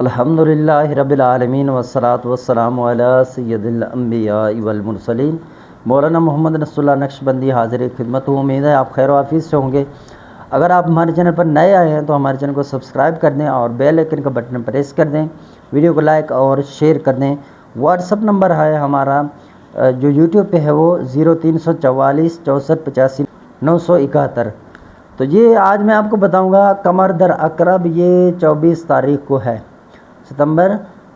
الحمدللہ رب العالمین والصلاة والسلام علی سید الانبیاء والمرسلین مولانا محمد نصر اللہ نقشبندی حاضر خدمت ہوں۔ امید ہے آپ خیر و عافیت سے ہوں گے۔ اگر آپ ہمارے چینل پر نئے آئے ہیں تو ہمارے چینل کو سبسکرائب کر دیں اور بیل آئکن کا بٹن پریس کر دیں، ویڈیو کو لائک اور شیئر کر دیں۔ واٹس اپ نمبر ہے ہمارا جو یوٹیوب پہ ہے وہ 0344 64 85 971۔ تو یہ آج میں آپ کو بتاؤں گا قمر در عقرب، یہ 24 تاریخ کو ہے، ستمبر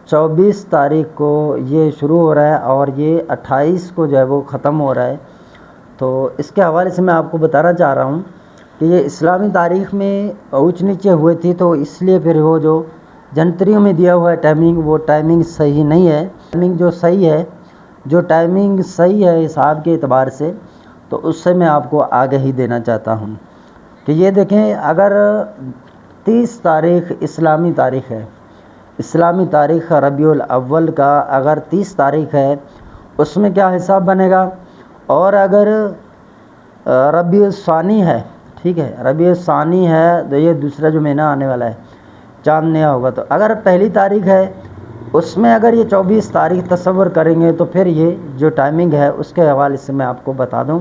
24 تاریخ کو یہ شروع ہو رہا ہے اور یہ 28 کو جو ہے وہ ختم ہو رہا ہے۔ تو اس کے حوالے سے میں آپ کو بتانا چاہ رہا ہوں کہ یہ اسلامی تاریخ میں اونچ نیچے ہوئے تھی، تو اس لیے پھر وہ جو جنتریوں میں دیا ہوا ہے ٹائمنگ، وہ ٹائمنگ صحیح نہیں ہے۔ ٹائمنگ جو صحیح ہے، جو ٹائمنگ صحیح ہے حساب کے اعتبار سے، تو اس سے میں آپ کو آگہی دینا چاہتا ہوں کہ یہ دیکھیں، اگر 30 تاریخ اسلامی تاریخ ہے، اسلامی تاریخ ربیع الاول کا اگر 30 تاریخ ہے، اس میں کیا حساب بنے گا؟ اور اگر ربیع الثانی ہے، ٹھیک ہے، ربیع الثانی ہے تو یہ دوسرا جو مہینہ آنے والا ہے، چاند نیا ہوگا، تو اگر پہلی تاریخ ہے اس میں اگر یہ 24 تاریخ تصور کریں گے تو پھر یہ جو ٹائمنگ ہے اس کے حوالے سے میں آپ کو بتا دوں،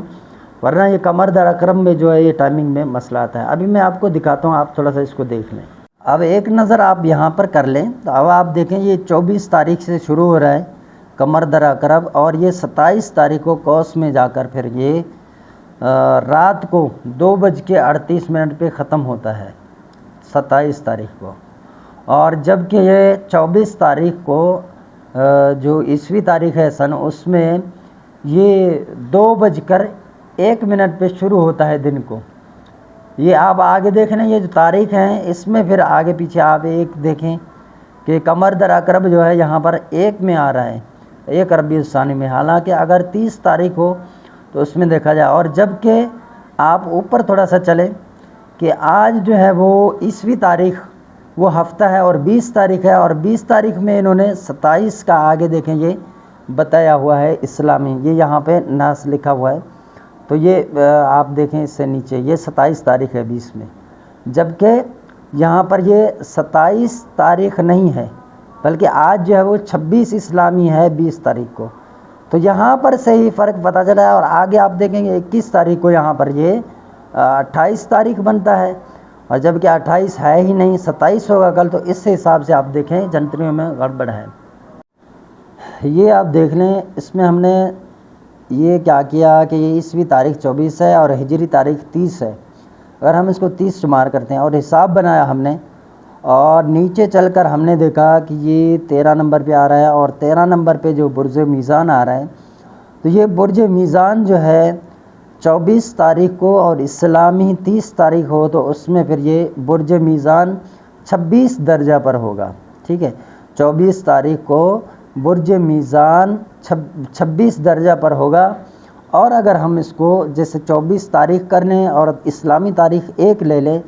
ورنہ یہ قمر در عقرب میں جو ہے یہ ٹائمنگ میں مسئلہ آتا ہے۔ ابھی میں آپ کو دکھاتا ہوں، آپ تھوڑا سا اس کو دیکھ لیں۔ اب ایک نظر آپ یہاں پر کر لیں تو اب آپ دیکھیں یہ 24 تاریخ سے شروع ہو رہا ہے قمر در عقرب، اور یہ 27 تاریخ کو قوس میں جا کر پھر یہ رات کو 2:38 پہ ختم ہوتا ہے 27 تاریخ کو، اور جبکہ یہ 24 تاریخ کو جو عیسوی تاریخ ہے سن، اس میں یہ 2:01 پہ شروع ہوتا ہے دن کو۔ یہ آپ آگے دیکھ لیں، یہ جو تاریخ ہیں اس میں پھر آگے پیچھے آپ ایک دیکھیں کہ قمر در عقرب جو ہے یہاں پر 1 میں آ رہا ہے، 1 ربیع الثانی میں، حالانکہ اگر 30 تاریخ ہو تو اس میں دیکھا جائے۔ اور جبکہ آپ اوپر تھوڑا سا چلیں کہ آج جو ہے وہ عیسوی تاریخ وہ ہفتہ ہے اور 20 تاریخ ہے، اور 20 تاریخ میں انہوں نے 27 کا آگے دیکھیں یہ بتایا ہوا ہے اسلامی، یہ یہاں پہ ناس لکھا ہوا ہے، تو یہ آپ دیکھیں اس سے نیچے یہ 27 تاریخ ہے 20 میں، جبکہ یہاں پر یہ 27 تاریخ نہیں ہے، بلکہ آج جو ہے وہ 26 اسلامی ہے 20 تاریخ کو۔ تو یہاں پر سے ہی فرق پتہ چلا ہے، اور آگے آپ دیکھیں گے 21 تاریخ کو یہاں پر یہ 28 تاریخ بنتا ہے، اور جبکہ 28 ہے ہی نہیں، 27 ہوگا کل، تو اس حساب سے آپ دیکھیں جنتریوں میں گڑبڑ ہے۔ یہ آپ دیکھ لیں، اس میں ہم نے یہ کیا کیا کہ یہ عیسوی تاریخ 24 ہے اور ہجری تاریخ 30 ہے، اگر ہم اس کو 30 شمار کرتے ہیں اور حساب بنایا ہم نے، اور نیچے چل کر ہم نے دیکھا کہ یہ 13 نمبر پہ آ رہا ہے، اور 13 نمبر پہ جو برج میزان آ رہا ہے، تو یہ برج میزان جو ہے 24 تاریخ کو اور اسلامی 30 تاریخ ہو تو اس میں پھر یہ برج میزان 26 درجہ پر ہوگا، ٹھیک ہے، 24 تاریخ کو برج میزان 26 درجہ پر ہوگا۔ اور اگر ہم اس کو جیسے 24 تاریخ کر لیں اور اسلامی تاریخ 1 لے لیں،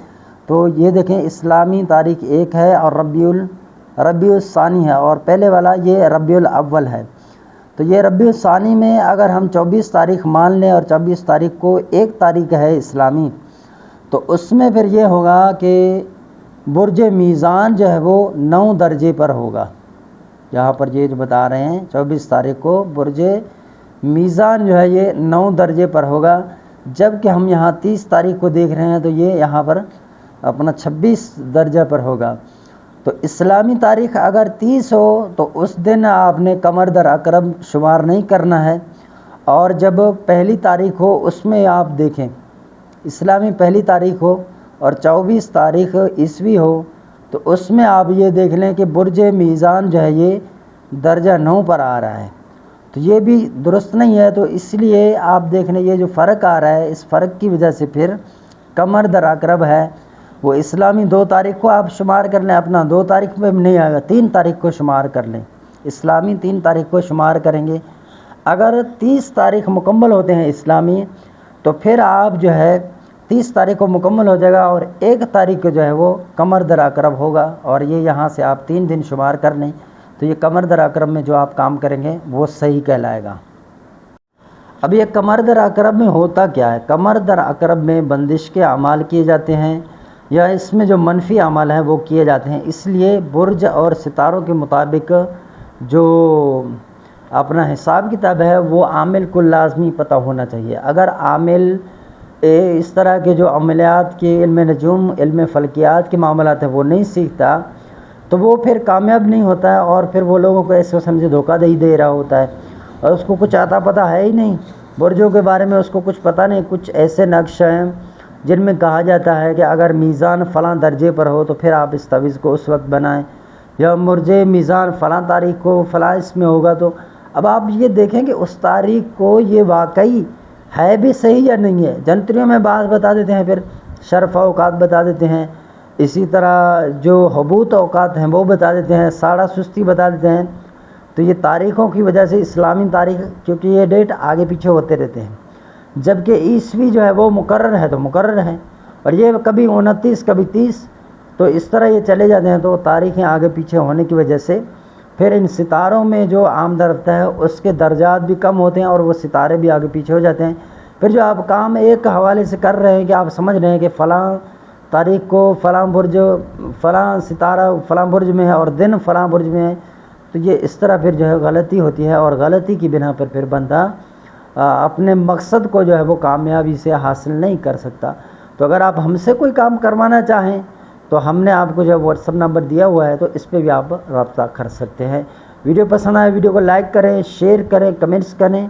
تو یہ دیکھیں اسلامی تاریخ 1 ہے اور ربیع الثانی ہے، اور پہلے والا یہ ربیع الاول ہے، تو یہ ربیع الثانی میں اگر ہم 24 تاریخ مان لیں اور 24 تاریخ کو 1 تاریخ ہے اسلامی، تو اس میں پھر یہ ہوگا کہ برج میزان جو ہے وہ 9 درجے پر ہوگا۔ یہاں پر یہ جو بتا رہے ہیں 24 تاریخ کو برج میزان جو ہے یہ 9 درجے پر ہوگا، جبکہ ہم یہاں 30 تاریخ کو دیکھ رہے ہیں تو یہ یہاں پر اپنا 26 درجہ پر ہوگا۔ تو اسلامی تاریخ اگر 30 ہو تو اس دن آپ نے قمر در عقرب شمار نہیں کرنا ہے، اور جب پہلی تاریخ ہو اس میں آپ دیکھیں اسلامی پہلی تاریخ ہو اور 24 تاریخ عیسوی ہو، تو اس میں آپ یہ دیکھ لیں کہ برج میزان جو ہے یہ درجہ 9 پر آ رہا ہے، تو یہ بھی درست نہیں ہے۔ تو اس لیے آپ دیکھ لیں یہ جو فرق آ رہا ہے، اس فرق کی وجہ سے پھر قمر در عقرب ہے وہ اسلامی 2 تاریخ کو آپ شمار کر لیں، اپنا 2 تاریخ میں نہیں آئے گا، 3 تاریخ کو شمار کر لیں، اسلامی 3 تاریخ کو شمار کریں گے۔ اگر 30 تاریخ مکمل ہوتے ہیں اسلامی، تو پھر آپ جو ہے 30 تاریخ کو مکمل ہو جائے گا، اور 1 تاریخ کو جو ہے وہ قمر در عقرب ہوگا، اور یہ یہاں سے آپ 3 دن شمار کر لیں، تو یہ قمر در عقرب میں جو آپ کام کریں گے وہ صحیح کہلائے گا۔ اب یہ قمر در عقرب میں ہوتا کیا ہے؟ قمر در عقرب میں بندش کے اعمال کیے جاتے ہیں، یا اس میں جو منفی عمل ہیں وہ کیے جاتے ہیں. اس لیے برج اور ستاروں کے مطابق جو اپنا حساب کتاب ہے وہ عامل کو لازمی پتہ ہونا چاہیے. اگر عامل اس طرح کے جو عملیات کے علم نجوم، علم فلکیات کے معاملات ہیں وہ نہیں سیکھتا تو وہ پھر کامیاب نہیں ہوتا ہے، اور پھر وہ لوگوں کو ایسے سمجھے دھوکہ دے رہا ہوتا ہے، اور اس کو کچھ آتا پتہ ہے ہی نہیں. برجوں کے بارے میں اس کو کچھ پتہ نہیں. کچھ ایسے نقش ہیں جن میں کہا جاتا ہے کہ اگر میزان فلاں درجے پر ہو تو پھر آپ اس تعویذ کو اس وقت بنائیں، یا مرجے میزان فلاں تاریخ کو فلاں اس میں ہوگا. تو اب آپ یہ دیکھیں کہ اس تاریخ کو یہ واقعی ہے بھی صحیح یا نہیں ہے. جنتریوں میں بعض بتا دیتے ہیں، پھر شرف اوقات بتا دیتے ہیں، اسی طرح جو حبوط اوقات ہیں وہ بتا دیتے ہیں، ساڑھا سستی بتا دیتے ہیں. تو یہ تاریخوں کی وجہ سے اسلامی تاریخ، کیونکہ یہ ڈیٹ آگے پیچھے ہوتے رہتے ہیں، جبکہ عیسوی جو ہے وہ مقرر ہے تو مقرر ہے، اور یہ کبھی 29 کبھی 30، تو اس طرح یہ چلے جاتے ہیں. تو تاریخیں آگے پیچھے ہونے کی وجہ سے پھر ان ستاروں میں جو آمد رفت ہے اس کے درجات بھی کم ہوتے ہیں، اور وہ ستارے بھی آگے پیچھے ہو جاتے ہیں. پھر جو آپ کام ایک حوالے سے کر رہے ہیں کہ آپ سمجھ رہے ہیں کہ فلاں تاریخ کو فلاں برج، فلاں ستارہ فلاں برج میں ہے اور دن فلاں برج میں ہے، تو یہ اس طرح پھر جو ہے غلطی ہوتی ہے، اور غلطی کی بنا پر پھر بندہ اپنے مقصد کو جو ہے وہ کامیابی سے حاصل نہیں کر سکتا. تو اگر آپ ہم سے کوئی کام کروانا چاہیں تو ہم نے آپ کو جو واٹس ایپ نمبر دیا ہوا ہے، تو اس پہ بھی آپ رابطہ کر سکتے ہیں. ویڈیو پسند آئے ویڈیو کو لائک کریں، شیئر کریں، کمنٹس کریں.